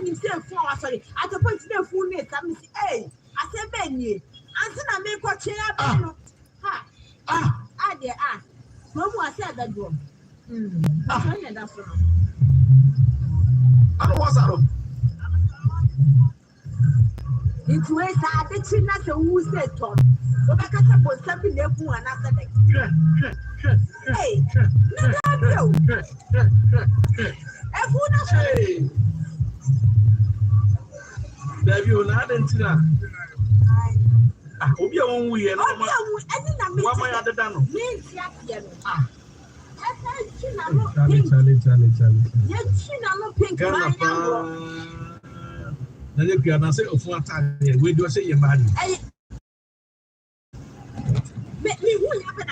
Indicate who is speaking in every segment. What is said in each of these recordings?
Speaker 1: you say 4 hours, sorry. At the point, the full name, I'm saying, hey, I said, Benny, I said, I make what chair. Dear, no more said that room. That's wrong.
Speaker 2: I don't want that.
Speaker 1: It's ways I bet you not who said Tom. So I can't put something there for another day. Hey, no, hey.
Speaker 2: There you not until I hope you won't win. What am I at the dano? Charlie. You can say of what time we do say your man.
Speaker 1: Let me who happen.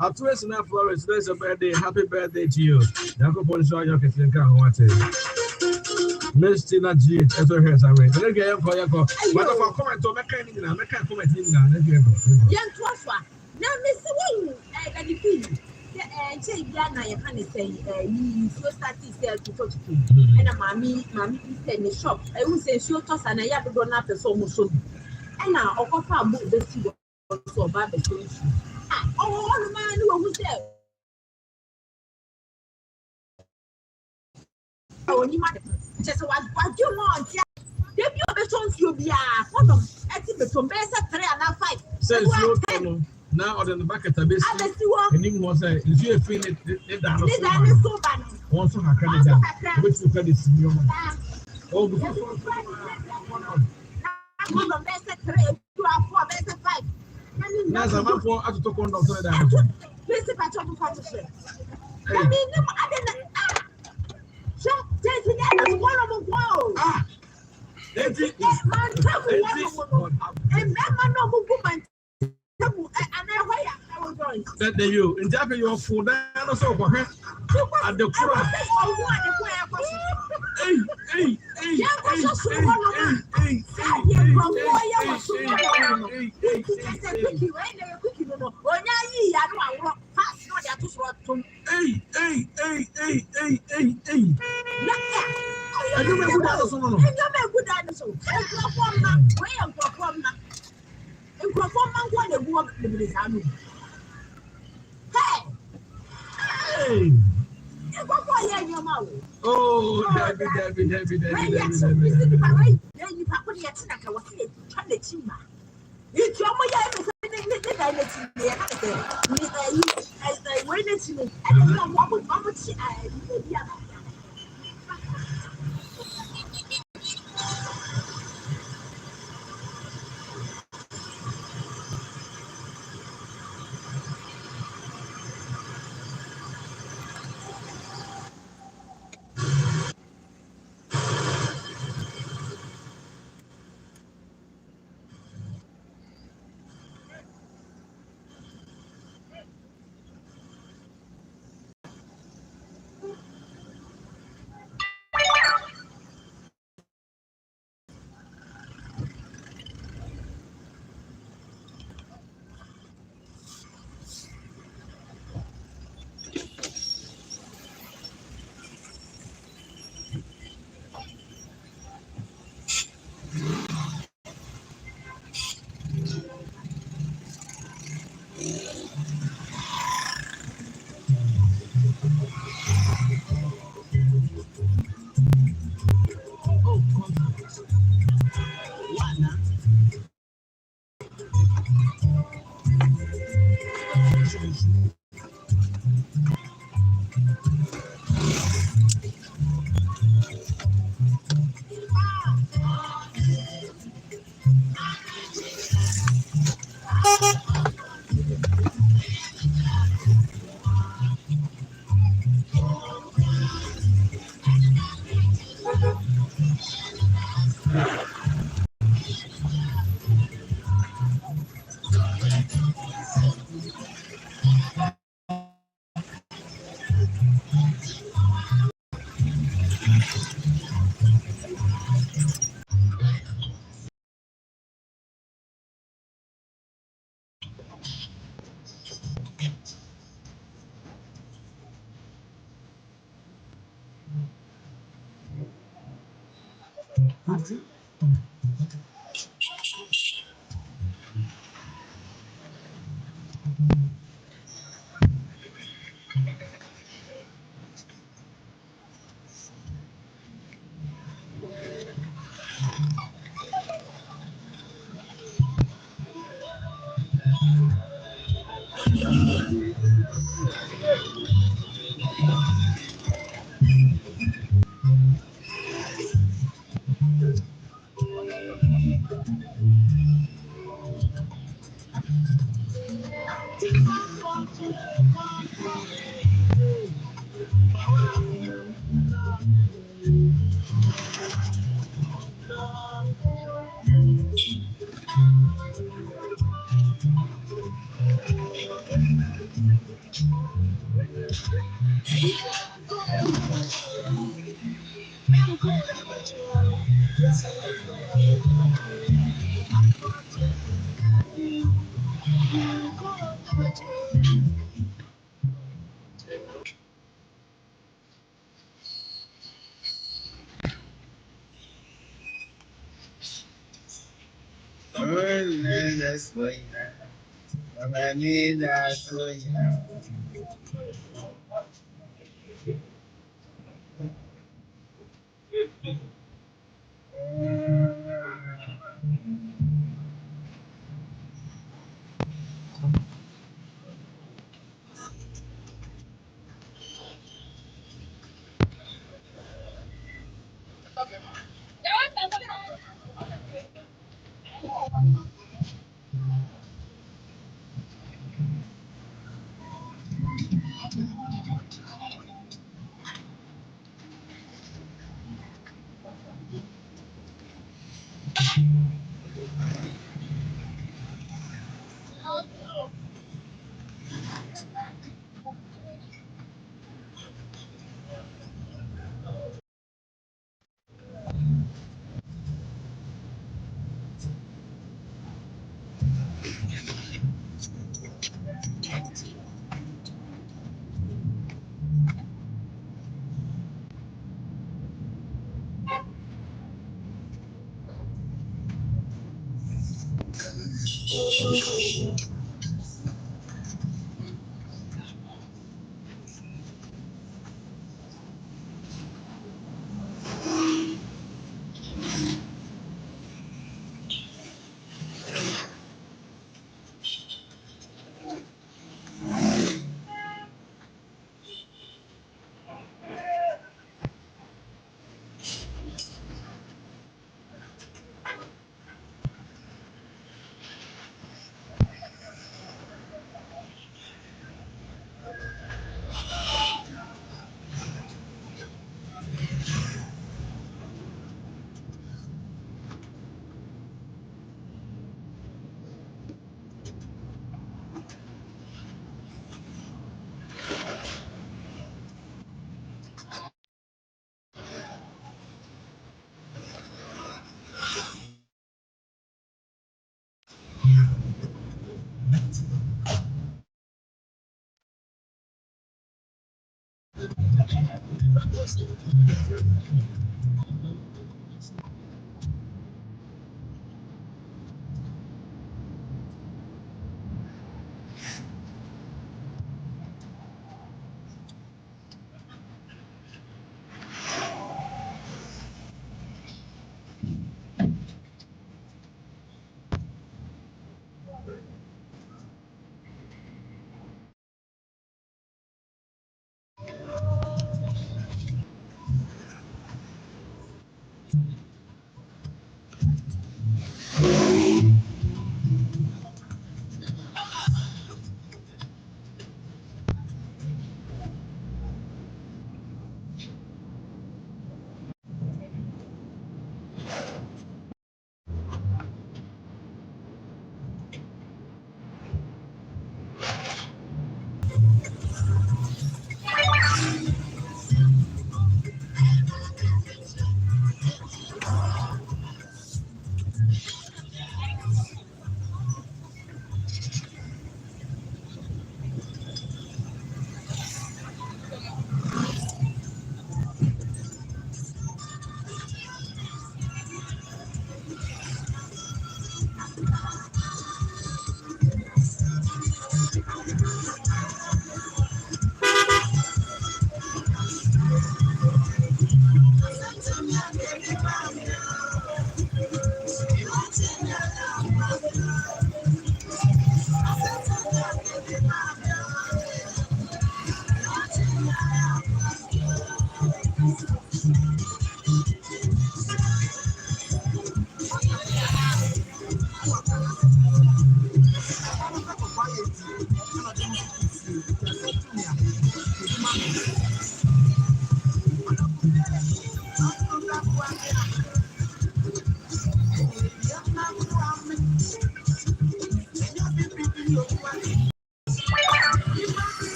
Speaker 2: After enough flowers, there's a birthday. Happy birthday to you. Never put show your kitchen can watch it. Miss Tina G, as her hands are raised. Let me for your call. What if I comment to make any comment in
Speaker 1: young Twaswa. Now, Mr. Wing, and the queen. Say, Yana, you can't say, you so start to sell to talk to you. And a mammy is in the shop. I will say, show us and I have to go after so much. And now, I'll go for book the sea also about the solution. Oh, man, who was there? Oh, you might just what you want. If you have a chance, you'll be a one of the from best 3 and 5.
Speaker 2: Says no. Now, on the back of the base, and he was a feeling it so bad. Also, I can't which you can see. Oh, I'm the best 3 to 4 best 5. Now, I'm for to talk on the Please, if I talk to conversation. I mean, I didn't. So, that's one of the world. That day you in Japan your food and so for her at the cross. Oh,
Speaker 3: That's what I need. That's what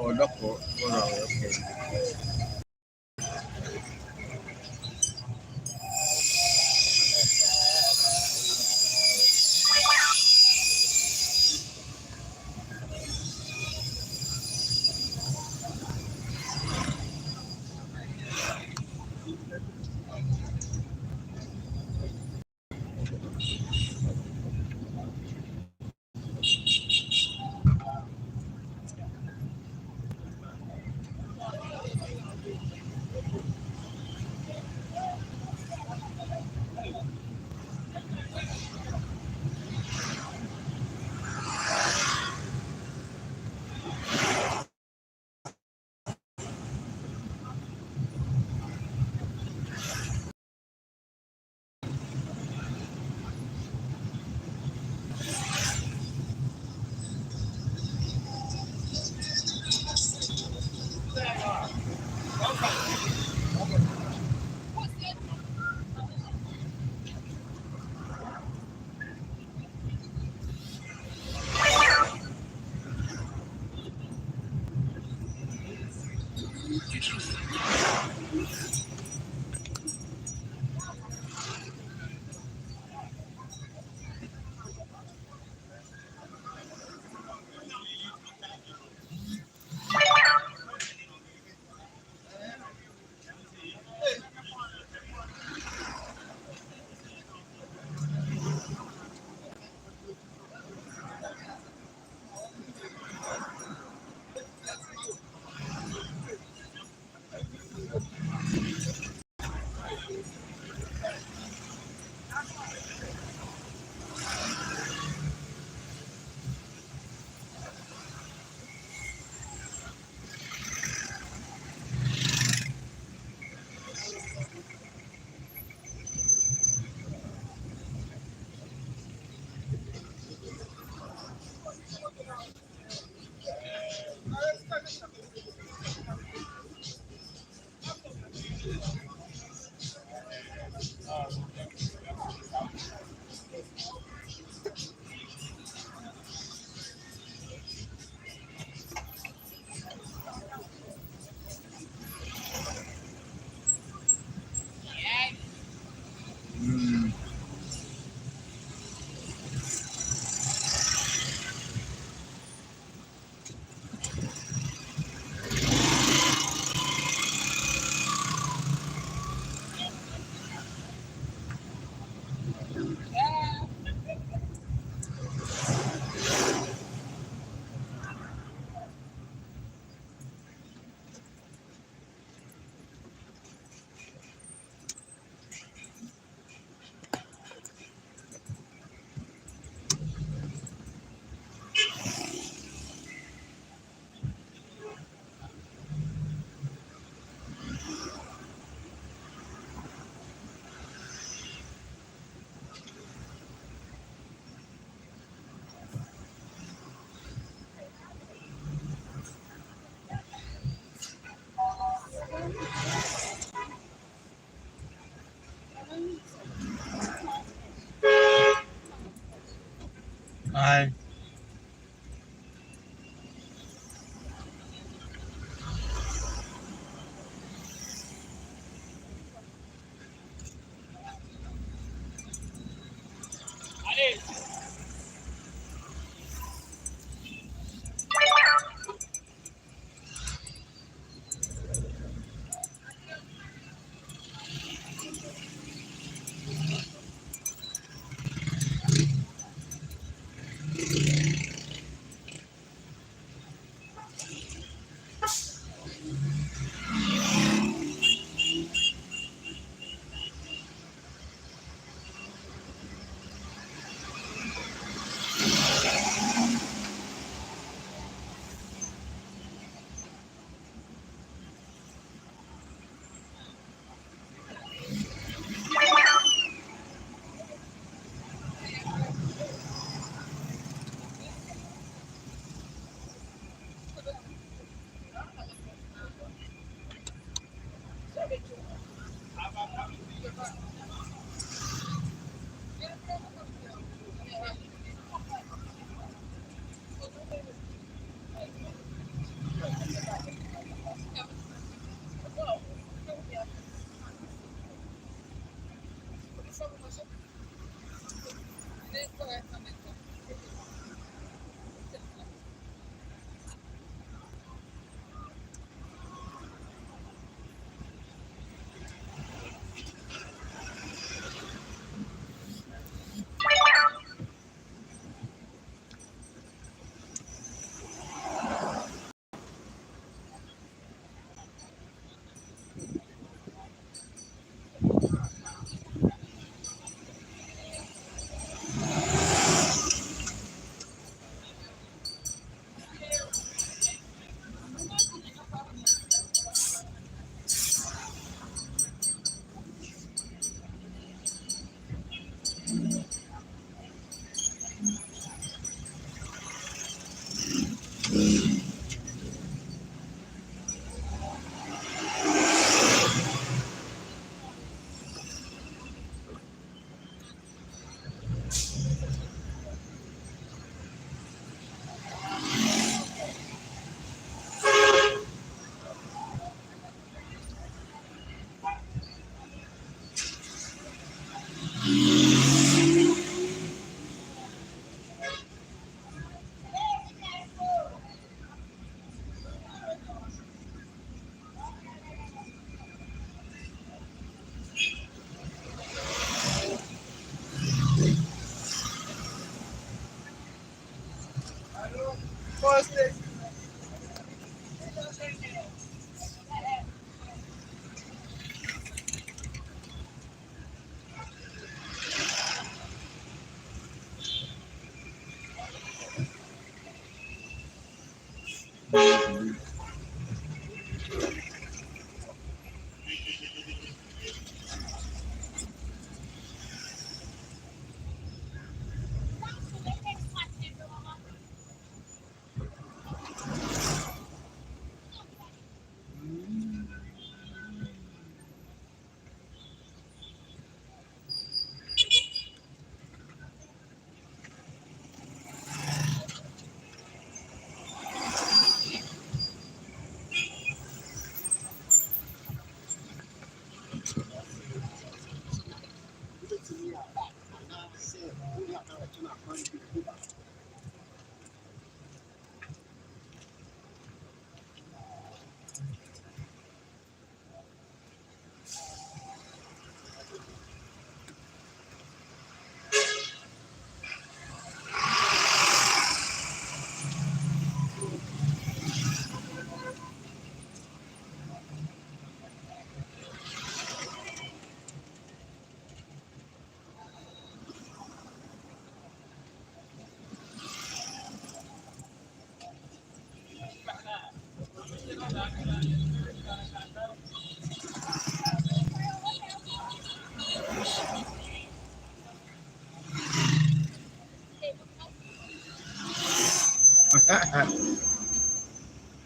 Speaker 3: Oh, doctor. Oh, okay. Aye.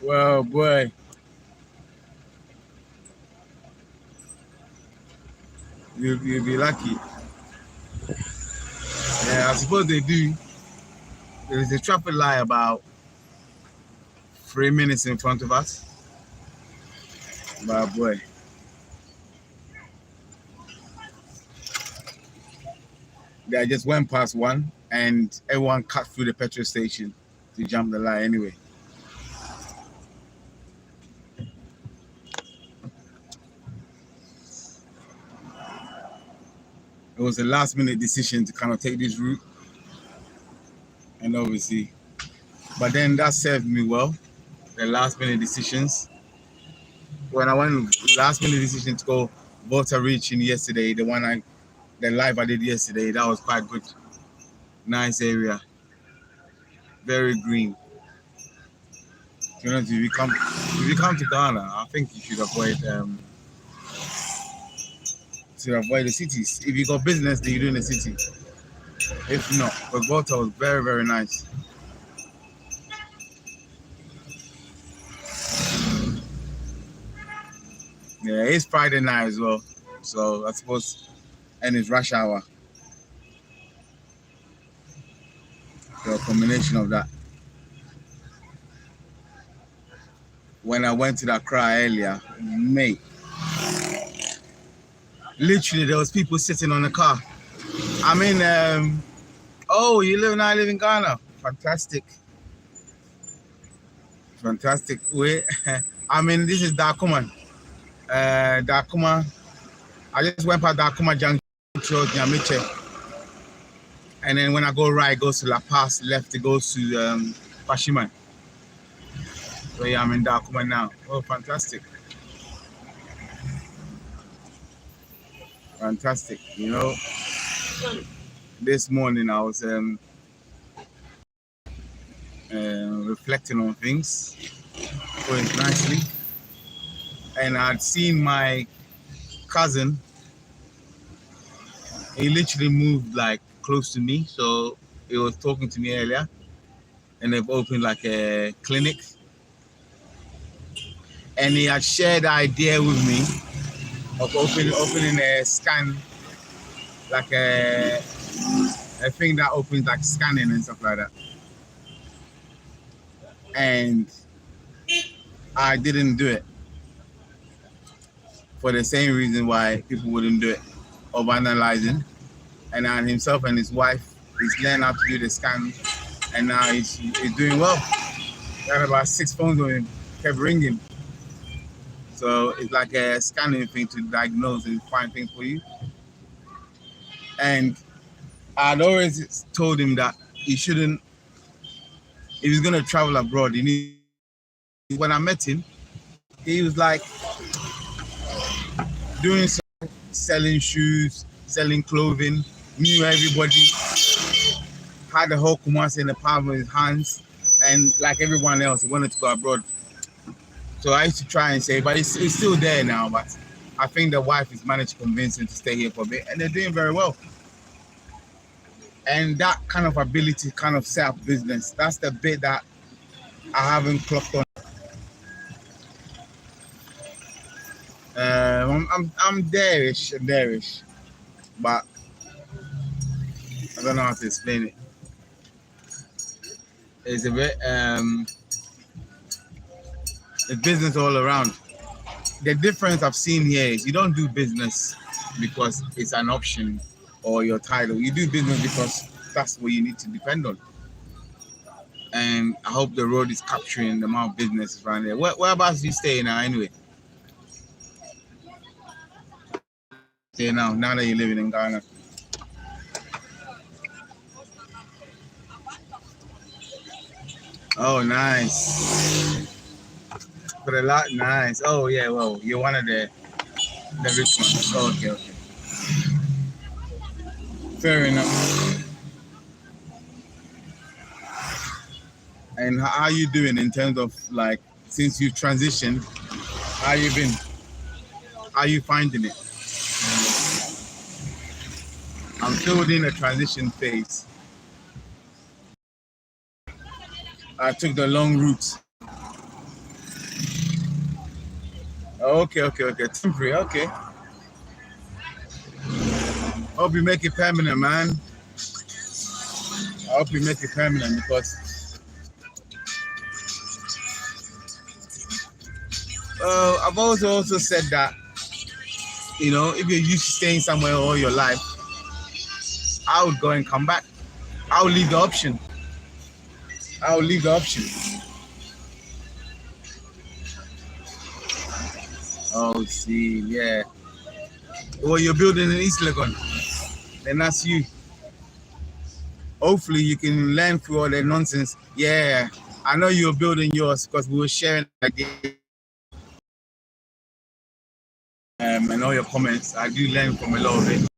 Speaker 3: Well, boy, you'll be lucky. Yeah, I suppose they do. There is a traffic light about 3 minutes in front of us. But boy, I just went past one and everyone cut through the petrol station to jump the light anyway. It was a last minute decision to kind of take this route. And obviously, but then that served me well, the last minute decisions. When I went last minute decision to go Volta Reach in yesterday, the live I did yesterday, that was quite good. Nice area. Very green. You know, if you come to Ghana, I think you should avoid the cities. If you got business, then you do in the city. If not, but Volta was very, very nice. Yeah, it's Friday night as well, so I suppose, and it's rush hour. So a combination of that. When I went to ACCRA earlier, mate, literally there was people sitting on the car. I mean, oh, you live in Ghana? Fantastic. Wait, I mean, this is Dakuma. Dakuma. I just went past Dakuma Junction Road, Nyamiche. And then when I go right, it goes to La Paz. Left, it goes to Pashiman. So yeah, I'm in Dakuma now. Oh, fantastic. Fantastic. You know, this morning I was reflecting on things, going nicely. And I'd seen my cousin. He literally moved like close to me, so he was talking to me earlier, and they've opened like a clinic. And he had shared the idea with me of opening a scan, like a thing that opens like scanning and stuff like that. And I didn't do it for the same reason why people wouldn't do it, of analyzing. And now himself and his wife, he's learned how to do the scan, and now he's doing well. He had about 6 phones on him, kept ringing. So it's like a scanning thing to diagnose and find things for you. And I'd always told him that he shouldn't, if he's gonna travel abroad, when I met him, he was like doing selling shoes, selling clothing, knew everybody, had the whole Kumasi in the palm of his hands, and like everyone else, he wanted to go abroad. So I used to try and say, but it's still there now, but I think the wife has managed to convince him to stay here for a bit, and they're doing very well. And that kind of ability to kind of set up business, that's the bit that I haven't clocked on. I'm there-ish, but I don't know how to explain it. It's a bit, it's business all around. The difference I've seen here is you don't do business because it's an option or your title. You do business because that's what you need to depend on. And I hope the road is capturing the amount of business around there. Whereabouts do you stay now anyway? Stay now that you're living in Ghana. Oh, nice. For a lot, nice. Oh, yeah, well, you're one of the rich ones. Oh, okay. Fair enough. And how are you doing in terms of, like, since you transitioned, how you been? How are you finding it? I'm still within a transition phase. I took the long route. Okay. Temporary, okay. Hope you make it permanent, man. I hope you make it permanent because I've also said that, you know, if you're used to staying somewhere all your life, I would go and come back. I would leave the option. Oh, see, yeah. Well, you're building in East Legon, then that's you. Hopefully, you can learn through all that nonsense. Yeah, I know you're building yours because we were sharing ideas and all your comments. I do learn from a lot of it.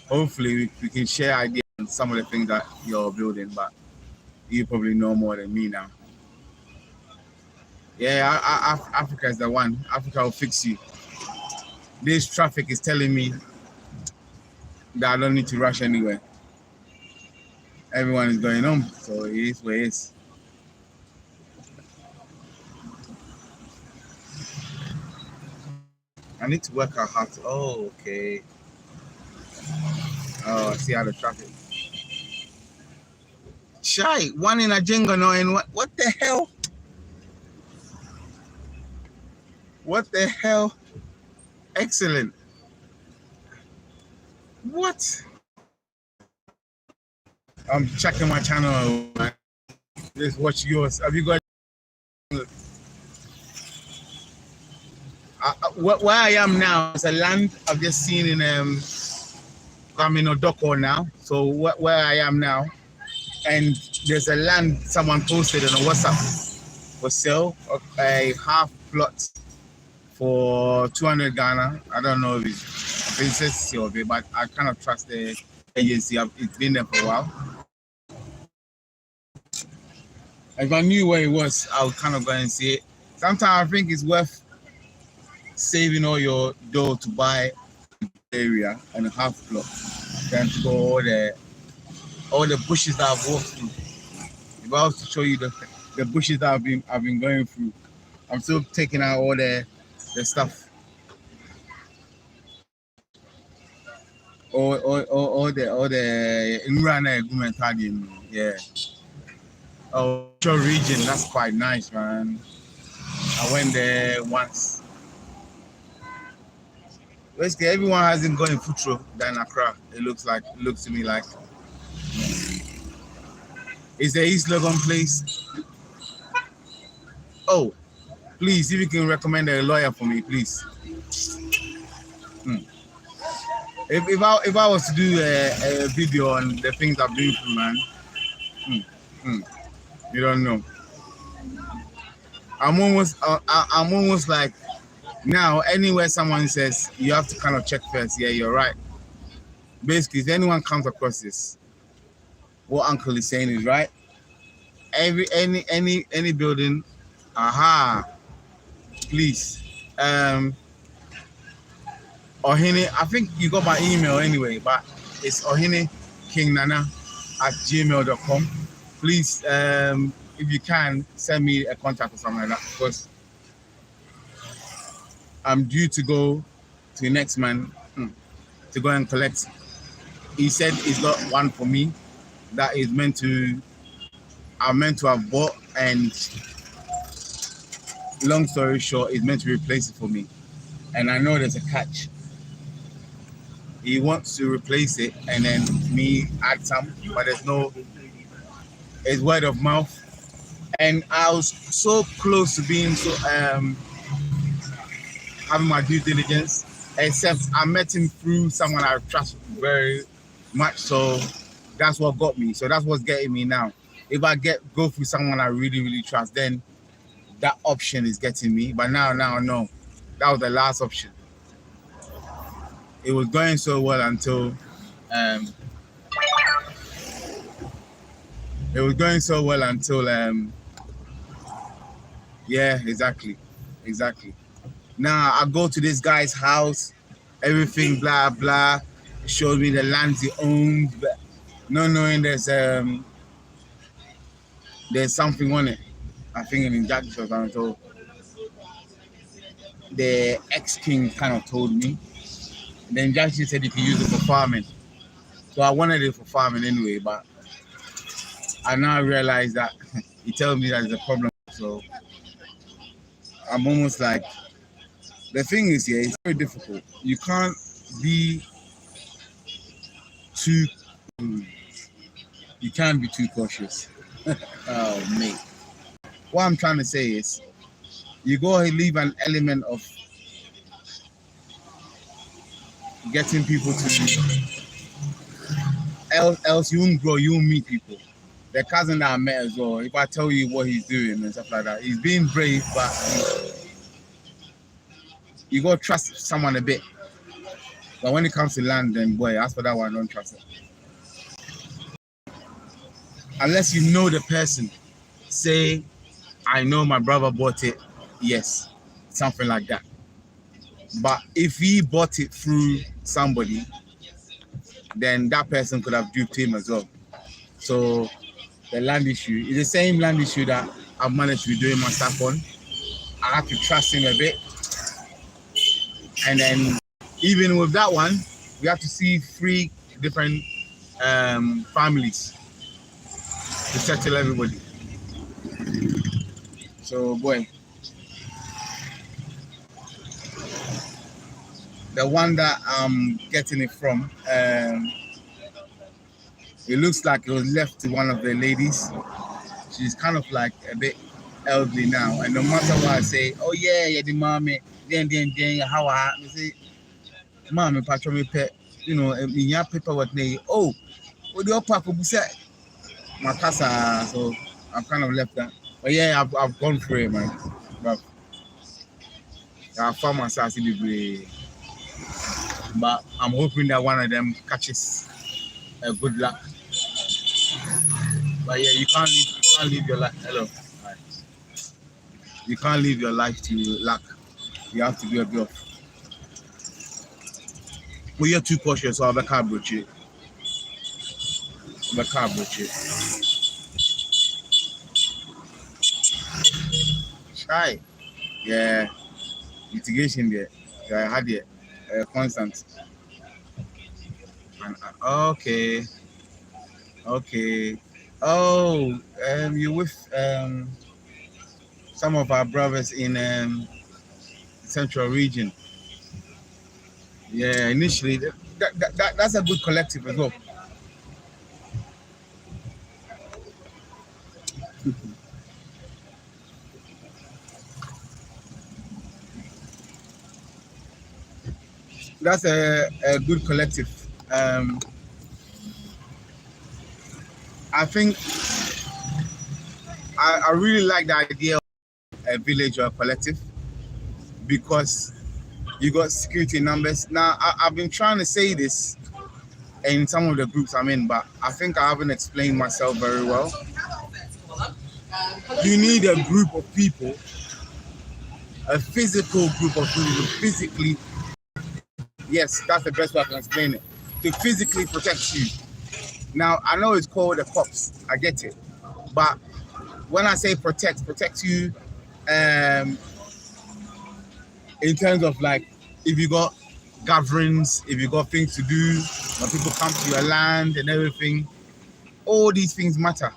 Speaker 3: Hopefully, we can share ideas on some of the things that you're building, but you probably know more than me now. Yeah, Africa is the one. Africa will fix you. This traffic is telling me that I don't need to rush anywhere. Everyone is going home, so it is where it is. I need to work out how to. Oh, okay. Oh, I see how the traffic. Shy, one in a jingle now, and what the hell? What the hell? Excellent. What? I'm checking my channel. Just watch yours. Have you got? Where I am now is a land I've just seen in Camino Doko now. So where I am now, and there's a land someone posted on a WhatsApp for sale, a half plot for 200 Ghana. I don't know if it's Sylvie, but I kind of trust the agency. It's been there for a while. If I knew where it was, I would kind of go and see it. Sometimes I think it's worth saving all your dough to buy area and a half plot than to go all the bushes that I've walked through. If I was to show you the bushes that I've been going through, I'm still taking out all the stuff. All the Inrana Gumentadian, yeah. Oh, Shore region, that's quite nice, man. I went there once. Basically, everyone hasn't gone in Futuro than Accra. It looks to me like. Is the East Legon place? Oh, please, if you can recommend a lawyer for me, please. If I was to do a video on the things I've been through, man, you don't know. I'm almost like now anywhere someone says you have to kind of check first. Yeah, you're right. Basically, if anyone comes across this, what Uncle is saying is right. Any building, please. Ohene, I think you got my email anyway, but it's ohenekingnana@gmail.com. Please, if you can, send me a contact or something like that, because I'm due to go to the next man to go and collect. He said he's got one for me that is I'm meant to have bought, and long story short, he's meant to replace it for me. And I know there's a catch. He wants to replace it and then me add some, but it's word of mouth. And I was so close to being having my due diligence, except I met him through someone I trust very much. So that's what got me. So that's what's getting me now. If I go through someone I really, really trust, then that option is getting me. But now, no. That was the last option. It was going so well until yeah, exactly. Now I go to this guy's house, everything blah blah, showed me the lands he owns, but not knowing there's something on it. I think in injunction or something. So the ex-king kind of told me. Then Jackson said he could use it for farming. So I wanted it for farming anyway, but I now realize that he tells me that there's a problem. So I'm almost like, the thing is, yeah, it's very difficult. You can't be too, you can't be too cautious. Oh, mate. What I'm trying to say is, you go and leave an element of getting people to, else you won't grow, you won't meet people. The cousin that I met as well, if I tell you what he's doing and stuff like that, he's being brave, but you got to trust someone a bit. But when it comes to land, then boy, as for that one, I don't trust it. Unless you know the person. Say, I know my brother bought it, yes, something like that. But if he bought it through somebody, then that person could have duped him as well. So the land issue is the same land issue that I've managed to be doing my stuff on. I have to trust him a bit. And then even with that one, we have to see 3 different families to settle everybody. So boy, the one that I'm getting it from, it looks like it was left to one of the ladies. She's kind of like a bit elderly now, and no matter what I say, oh yeah, the mommy, then, how I say, mommy, patron me pet, you know, in your paperwork, oh, what the upper could say, my casa, so I've kind of left that. But yeah, I've gone through it, man. But I found myself the, but I'm hoping that one of them catches a good luck. But yeah, you can't live your life. Hello. Right. You can't live your life to luck. You have to be a bit of. Well, you're too cautious, so I'll be carbonated you. Try. Yeah. Mitigation there. I had it. Constant. And, okay. Oh, you're with some of our brothers in Central Region. Yeah, initially, that's a good collective as well. That's a good collective. I think I really like the idea of a village or a collective because you got security numbers. Now, I've been trying to say this in some of the groups I'm in, but I think I haven't explained myself very well. You need a group of people, a physical group of people, physically, yes, that's the best way I can explain it, to physically protect you. Now, I know it's called the cops, I get it, but when I say protect you in terms of like, if you got gatherings, if you got things to do, when people come to your land and everything, all these things matter.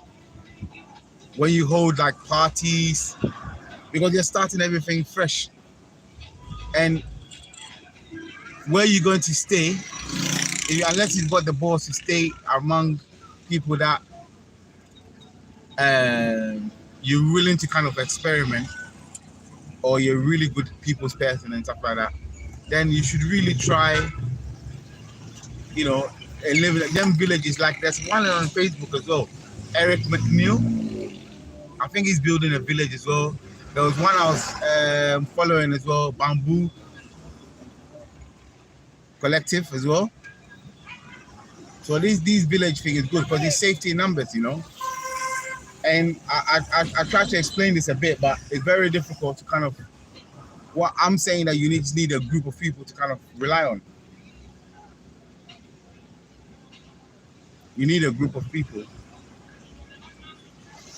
Speaker 3: When you hold like parties, because you're starting everything fresh. And where you're going to stay, unless you've got the balls to stay among people that you're willing to kind of experiment, or you're really good people's person and stuff like that, then you should really try, you know, and live in them villages. Like there's one on Facebook as well, Eric McNeil. I think he's building a village as well. There was one I was following as well, Bamboo Collective as well. So this village thing is good because it's safety in numbers, you know. And I try to explain this a bit, but it's very difficult to kind of. What I'm saying that you need a group of people to kind of rely on. You need a group of people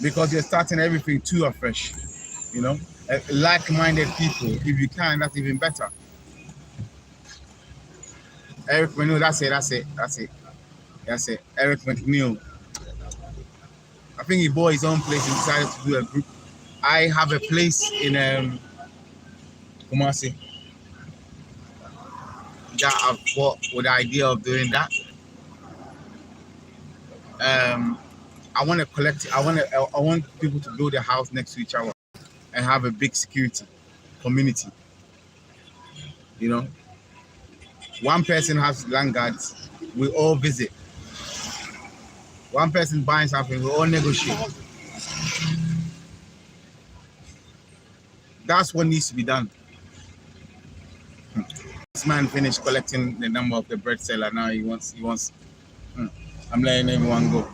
Speaker 3: because you're starting everything too afresh, you know. Like-minded people, if you can, that's even better. Eric, we know that's it. That's it. Eric McNeil. I think he bought his own place and decided to do a group. I have a place in Kumasi that I've bought with the idea of doing that. I want to collect. I want people to build a house next to each other and have a big security community. You know, one person has land guards. We all visit. One person buying something, we all negotiate. That's what needs to be done. This man finished collecting the number of the bread seller. Now he wants. I'm letting everyone go.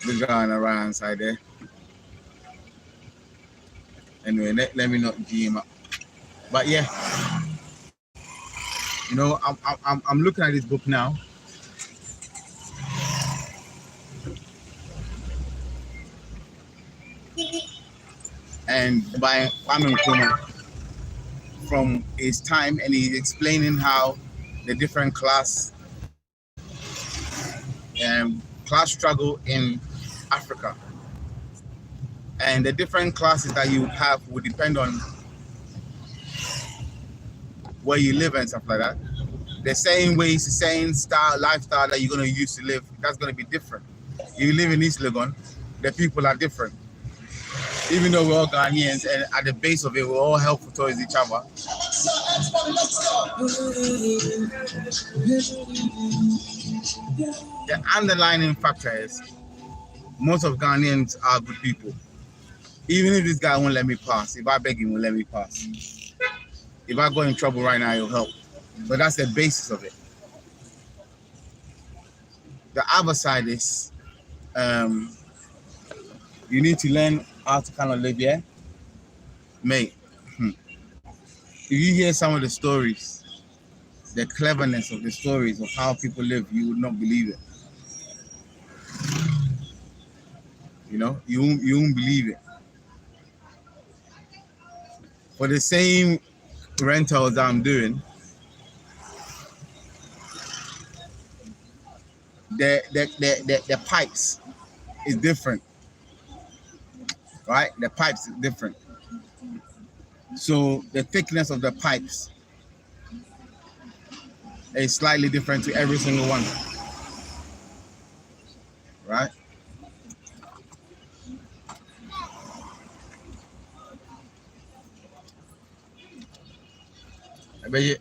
Speaker 3: The guy on the right hand side there. Anyway, let me not G him up. But yeah, you know, I'm looking at this book now. And by Kwame Nkrumah from his time, and he's explaining how the different class struggle in Africa, and the different classes that you would have would depend on where you live and stuff like that. The same ways, the same lifestyle that you're going to use to live, that's going to be different. You live in East Legon, the people are different. Even though we're all Ghanaians, and at the base of it, we're all helpful towards each other. The underlying factor is most of Ghanaians are good people. Even if this guy won't let me pass, if I beg him, he'll let me pass. If I go in trouble right now, he'll help. But that's the basis of it. The other side is you need to learn how to kind of live here. Mate, if you hear some of the stories, the cleverness of the stories of how people live, you would not believe it. You know, you won't believe it. For the same rentals that I'm doing, the pipes is different, right? The pipes is different. So the thickness of the pipes is slightly different to every single one, right? I bet you.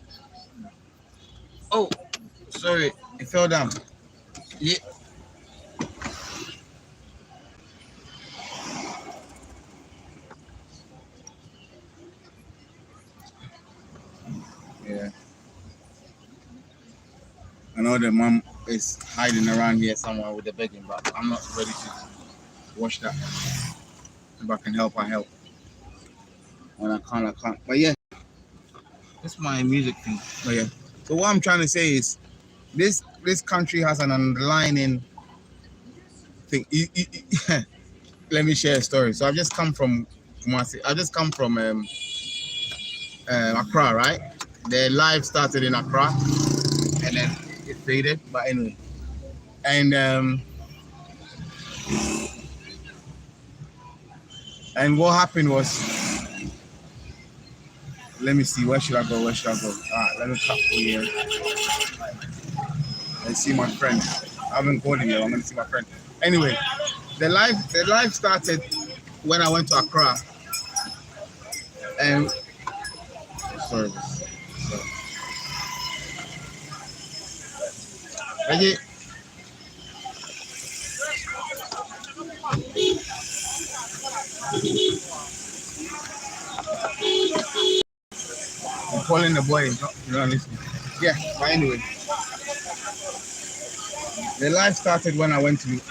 Speaker 3: Oh, sorry, it fell down. Yeah. Yeah. I know the mom is hiding around here somewhere with the begging, but I'm not ready to watch that. If I can help, I help. When I can't, I can't. But yeah, that's my music thing. But yeah. So what I'm trying to say is, this country has an underlying thing. Let me share a story. So I've just come from Kumasi. I just come from Accra, right? The live started in Accra, and then it faded. But anyway, and what happened was, let me see, where should I go? All right, let me cut here and see my friend. I haven't called him yet. I'm gonna see my friend. Anyway, the live started when I went to Accra, and sorry. Ready? I'm calling the boy. You're not listening. Yeah, but anyway, the live started when I went to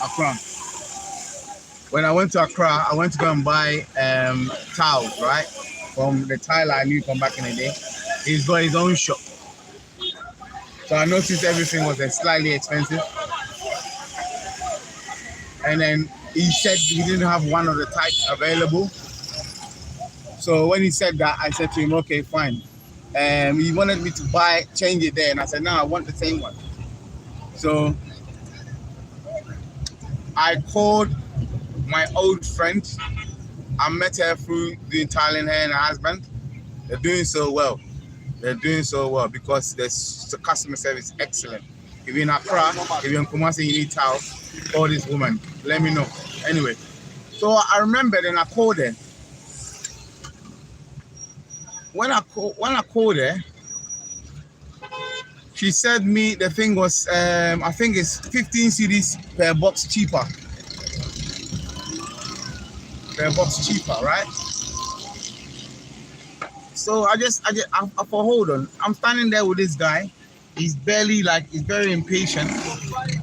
Speaker 3: Accra. When I went to Accra, I went to go and buy towels, right? From the Tyler I knew from back in the day. He's got his own shop. So I noticed everything was slightly expensive. And then he said he didn't have one of the types available. So when he said that, I said to him, okay, fine. He wanted me to change it there, and I said, no, I want the same one. So I called my old friend. I met her through doing Thailand hair and her husband. They're doing so well. They're doing so well because the customer service is excellent. If you're in Accra, if you're in Kumasi, you need towel, call this woman. Let me know. Anyway, so I remember then I called her. When I called her, she said me the thing was I think it's 15 cedis per box cheaper. Right? So I for hold on. I'm standing there with this guy. He's very impatient.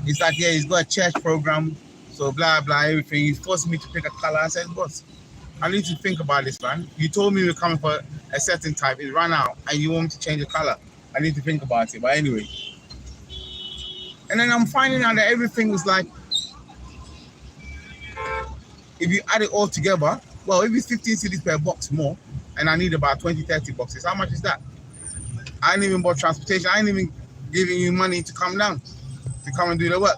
Speaker 3: He's like, yeah, he's got a church program, so blah blah everything. He forced me to pick a color. I said, boss, I need to think about this, man. You told me we're coming for a certain type. It ran out, and you want me to change the color. I need to think about it. But anyway, and then I'm finding out that everything was like, if you add it all together, well, if it's 15 cedis per box more, and I need about 20, 30 boxes, how much is that? I ain't even bought transportation. I ain't even giving you money to come down, to come and do the work.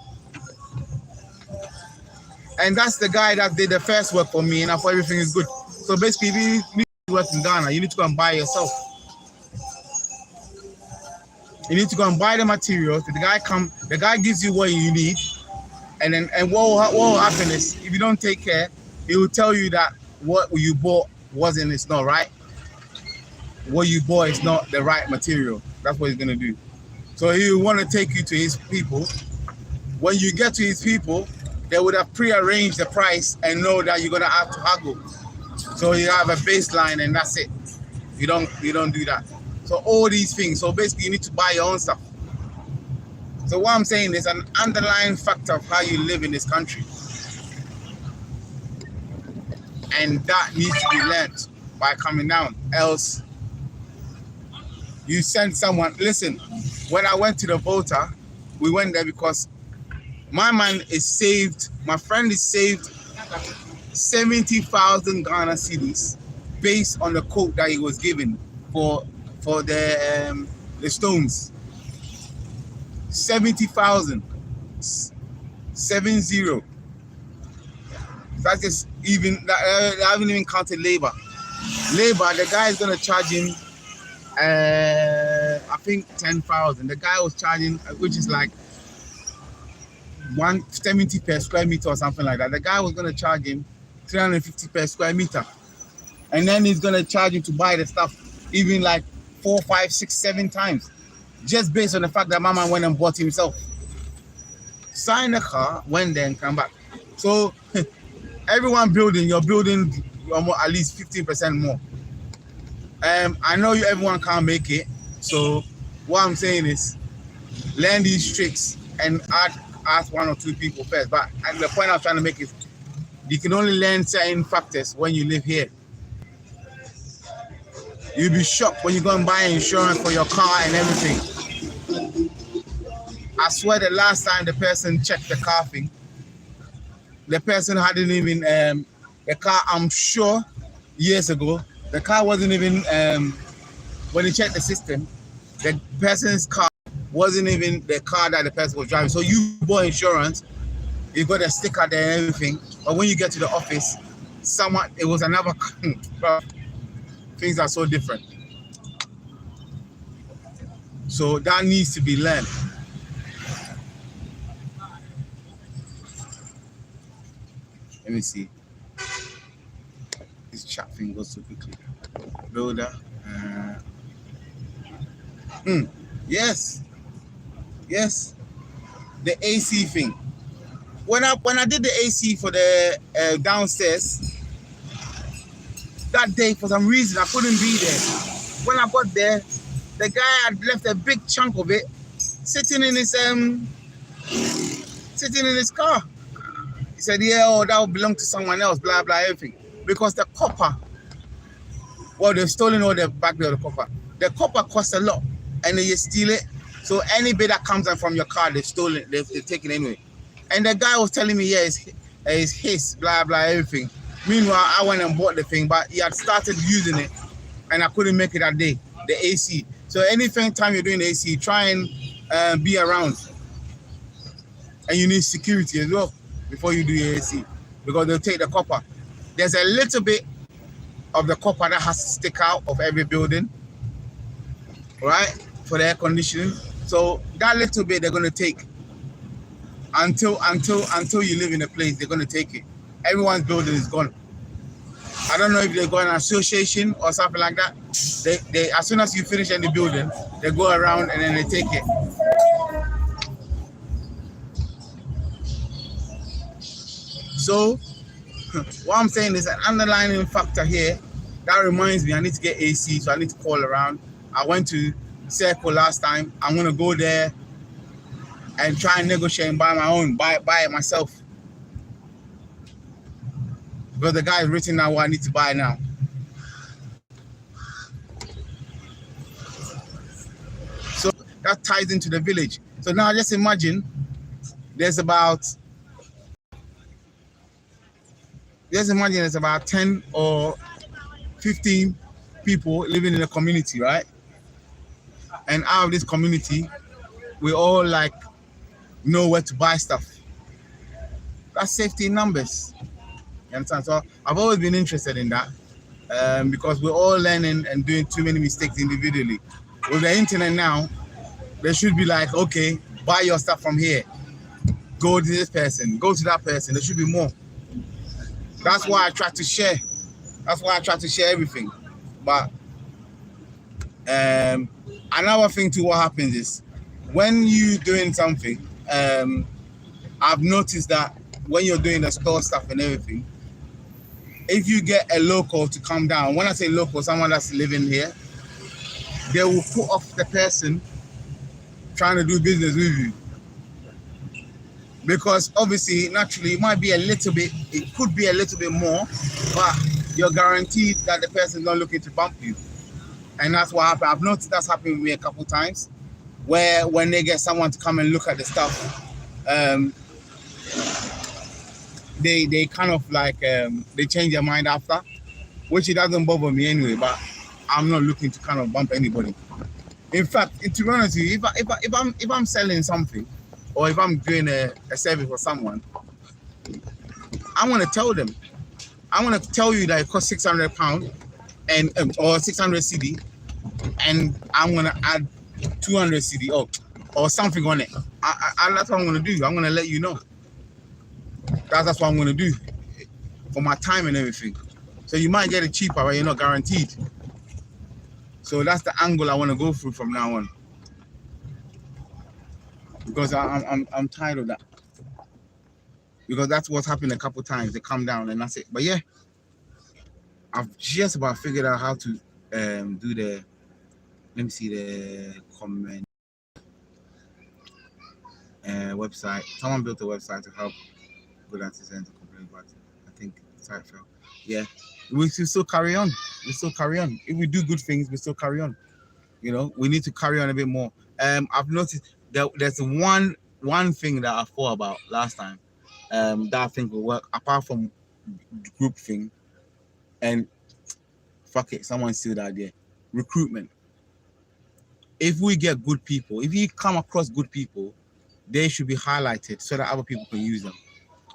Speaker 3: And that's the guy that did the first work for me, and I thought everything is good. So basically, if you need to work in Ghana, you need to go and buy yourself. You need to go and buy the materials. The guy gives you what you need, and what will happen is, if you don't take care, he will tell you that what you bought it's not right. What you bought is not the right material. That's what he's gonna do. So he will want to take you to his people. When you get to his people, they would have pre-arranged the price and know that you're gonna have to haggle. So you have a baseline and that's it. You don't do that. So all these things. So basically, you need to buy your own stuff. So what I'm saying is an underlying factor of how you live in this country, and that needs to be learned by coming down. Else, you send someone. Listen, when I went to the voter, we went there because my man is saved. My friend is saved 70,000 Ghana cedis based on the quote that he was given for the stones. 70,000. 70. That's just even. I haven't even counted labor. The guy is gonna charge him. I think 10,000. The guy was charging, which is like 170 per square meter or something like that. The guy was gonna charge him 350 per square meter, and then he's gonna charge him to buy the stuff, even like 4, 5, 6, 7 times, just based on the fact that my man went and bought himself. Sign the car, went there and come back. So everyone building, you're building at least 15% more. I know everyone can't make it, so what I'm saying is learn these tricks and ask 1 or 2 people first. But the point I'm trying to make is you can only learn certain factors when you live here. You'll be shocked when you go and buy insurance for your car and everything. I swear the last time the person checked the car thing, the person hadn't even, the car, I'm sure, years ago, the car wasn't even, when he checked the system, the person's car wasn't even the car that the person was driving. So you bought insurance, you got a sticker there and everything, but when you get to the office, it was another car. Things are so different. So that needs to be learned. Let me see. This chat thing goes so quickly. Builder. Yes. The AC thing. When I did the AC for the downstairs, that day for some reason I couldn't be there. When I got there, the guy had left a big chunk of it sitting in his car. He said, yeah, that will belong to someone else, blah blah everything. Because the copper, well, they've stolen all the back there of the copper. The copper costs a lot, and then you steal it. So any bit that comes in from your car, they've stolen it, they've taken it anyway. And the guy was telling me, yeah, it's his, blah blah everything. Meanwhile, I went and bought the thing, but he had started using it, and I couldn't make it that day. the AC. So anything time you're doing the AC, try and be around. And you need security as well before you do your AC, because they'll take the copper. There's a little bit of the copper that has to stick out of every building, right, for the air conditioning. So that little bit they're going to take until you live in a place. They're going to take it. Everyone's building is gone. I don't know if they go in an association or something like that. They as soon as you finish in the building, they go around and then they take it. So what I'm saying is an underlying factor here that reminds me I need to get AC, so I need to call around. I went to Circle last time. I'm gonna go there and try and negotiate and buy my own, buy it myself. But the guy is written down what I need to buy now. So that ties into the village. So now just imagine there's about 10 or 15 people living in a community, right? And out of this community, we all like know where to buy stuff. That's safety in numbers. You understand? So I've always been interested in that because we're all learning and doing too many mistakes individually. With the internet now, there should be like, okay, buy your stuff from here. Go to this person, go to that person. There should be more. That's why I try to share. That's why I try to share everything. But another thing too, what happens is when you're doing something, I've noticed that when you're doing the store stuff and everything, if you get a local to come down, when I say local, someone that's living here, they will put off the person trying to do business with you. Because obviously, naturally, it might be a little bit, it could be a little bit more, but you're guaranteed that the person's not looking to bump you. And that's what happened. I've noticed that's happened with me a couple times, where when they get someone to come and look at the stuff, they kind of like, they change their mind after, which it doesn't bother me anyway, but I'm not looking to kind of bump anybody. In fact, to be honest with you, if I'm selling something, or if I'm doing a service for someone, I want to tell them. I want to tell you that it costs £600 and or 600 CD, and I'm gonna add 200 CD or something on it. That's what I'm gonna do. I'm gonna let you know. That's what I'm gonna do for my time and everything. So you might get it cheaper, but you're not guaranteed. So that's the angle I want to go through from now on. Because I'm tired of that. Because that's what's happened a couple times. They come down and that's it. But yeah, I've just about figured out how to do the, let me see the comment website. Someone built a website to help good artisans to complain, but I think the site fell. Yeah, we still carry on. We still carry on. If we do good things, we still carry on. You know, we need to carry on a bit more. I've noticed there's one thing that I thought about last time that I think will work, apart from group thing, and fuck it, someone steal the idea. Recruitment. If we get good people, if you come across good people, they should be highlighted so that other people can use them.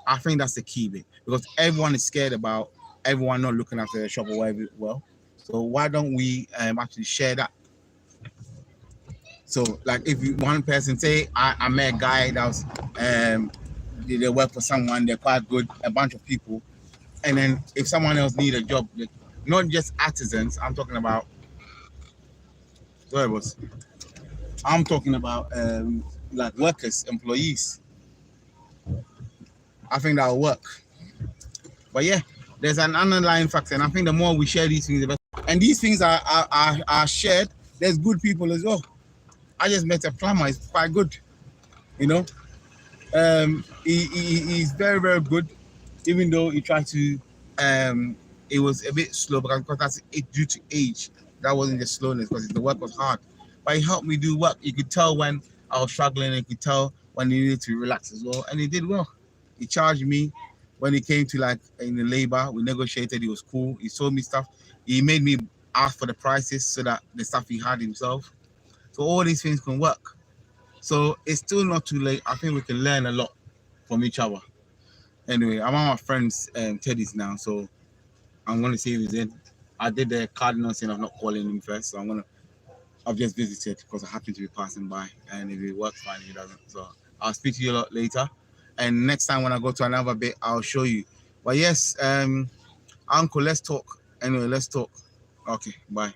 Speaker 3: I think that's the key bit, because everyone is scared about everyone not looking after their shop or whatever. Well, so why don't we actually share that? So, like, if you, one person say, I met a guy that was, they work for someone, they're quite good, a bunch of people, and then if someone else need a job, not just artisans, I'm talking about, sorry, boss, I'm talking about like workers, employees. I think that'll work. But yeah, there's an underlying factor, and I think the more we share these things, the better. And these things are shared. There's good people as well. I just met a plumber. He's quite good, you know. He's very, very good, even though he tried to. It was a bit slow because that's it due to age. That wasn't just slowness, because the work was hard. But he helped me do work. You could tell when I was struggling, and you could tell when he needed to relax as well, and he did well. He charged me when he came to, like, in the labor. We negotiated. He was cool. He sold me stuff. He made me ask for the prices so that the stuff he had himself. So all these things can work. So it's still not too late. I think we can learn a lot from each other. Anyway, I'm on my friend's Teddy's now, so I'm going to see if he's in. I did the cardinal thing of not calling him first, so I've just visited because I happen to be passing by, and if it works, fine. If it doesn't, so I'll speak to you a lot later. And next time when I go to another bit, I'll show you. But yes, Uncle, let's talk. Anyway, let's talk. Okay, bye.